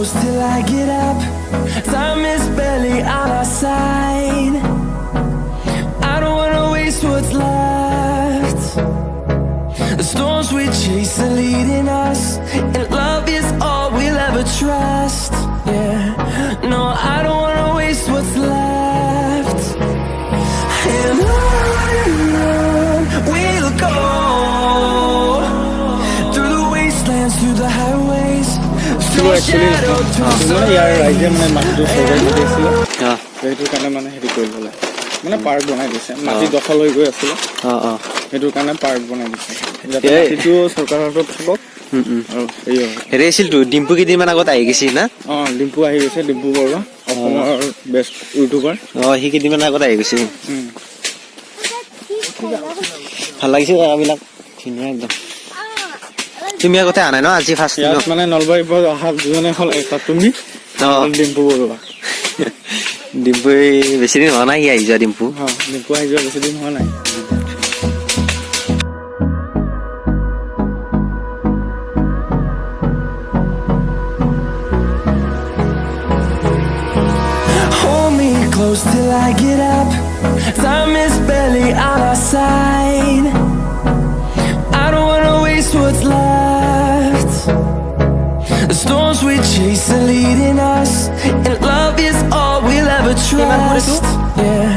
close till I get up. Time is barely on our side. I don't wanna waste what's left. The storms we chase are leading us, and love is all we'll ever trust. Yeah, no, I don't wanna waste what's left. And on we'll go, through the wastelands, through the highways, through shadow, through sun. ইয়াৰ ৰাইজে মানে মাটিটো চৰকাৰে দিছিল সেইটো কাৰণে মানে হেৰি কৰি ল'লে মানে পাৰ্ক বনাই দিছে মাটি দখল হৈ গৈ আছিলে সেইটো কাৰণে পাৰ্ক বনাই দিছে যাতে মাটিটো চৰকাৰৰ হাতত থাকক হেৰি আছিলতো ডিম্পু কেইদিনমান আগত আহি গৈছিল না ডিম্পু আহি গৈছে ডিম্পু বৰুৱা অসমৰ বেষ্ট ইউটিউবাৰ সি কেইদিনমান আগত আহি গৈছিল ভাল লাগিছে জেগাবিলাক ধুনীয়া একদম তুমি আগতে আহা নাই ন আজি ফাৰ্ষ্ট মানে নলবাৰীৰ পৰা অহা দুজনে হ'ল এটা তুমি ডিম্পু বৰুৱা ডিম্পু বেছি দিন হোৱা নাই সি আহি যোৱা ডিম্পু ডিম্পু আহি যোৱা বেছি দিন হোৱা নাই Close till I get up. Time is barely on our side. I don't wanna waste what's left. The storms we chase are leading us, and love is all we'll ever trust. Yeah,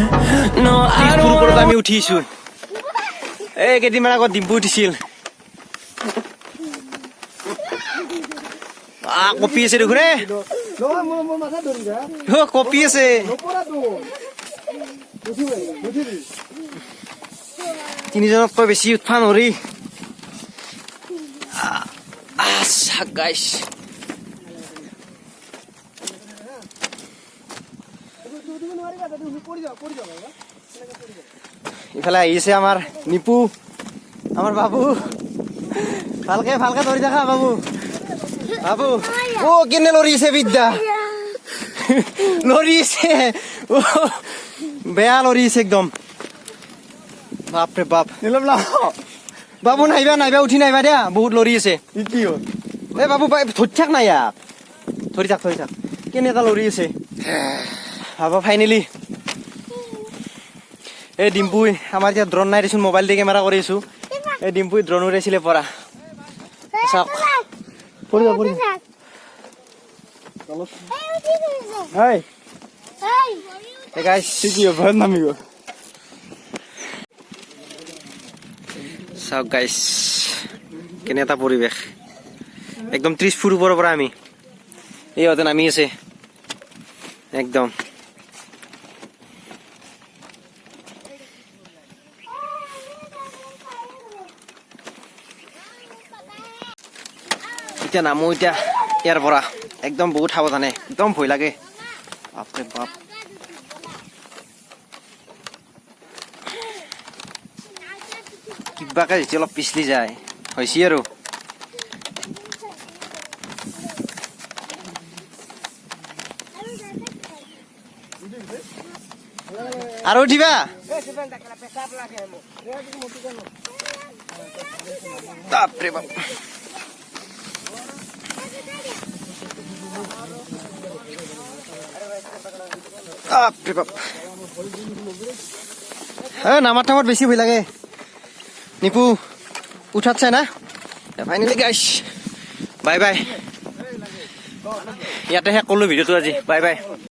no, I don't wanna. আমি উঠিছো এই কেইদিনমান আগত ডিম্পু উঠিছিল copy আছে দেখোন ৰে copy আছে তিনিজনতকৈ বেছি উঠা নৰি ইফালে আহিছে আমাৰ নিপু আমাৰ বাবু ভালকে ভালকে ধৰি থাকা বাবু বাবু ও কেনে লৰিছে বিদ্যা লৰিছে বেয়া লৰিছে একদম বাপৰে বাপ বাবু নাইবা নাইবা উঠি নাইবা দিয়া বহুত লৰি আছে এই বাবু ধৰি থাক নাই ইয়াক ধৰি থাক কেনে এটা লৰি আছে বাবা ফাইনেলি এই ডিম্পুই আমাৰ এতিয়া ড্ৰোন নাই দেচোন মোবাইল দি কেমেৰা কৰি আছো এই ডিম্পুই ড্ৰোন উৰাইছিলে পৰা চাওক পৰি Hey. Hey guys, see you very amigo. So guys, কেনে এটা পৰিবেশ একদম 30 ফুট ওপৰৰ পৰা আমি এই হতে নামি আছে একদম এতিয়া নামো এতিয়া ইয়াৰ পৰা একদম বহুত সাৱধানে একদম ভয় লাগে বাপৰে বাপ কিবাকে যেতিয়া অলপ পিছলি যায় হৈছে আৰু উঠিবা বাপৰে বাপ নামাৰ টাইমত বেছি ভয় লাগে নিপু উঠাত চাই না ফাইনেলি গাইছ বাই বাই ইয়াতে শেষ কৰিলো ভিডিঅ'টো আজি বাই বাই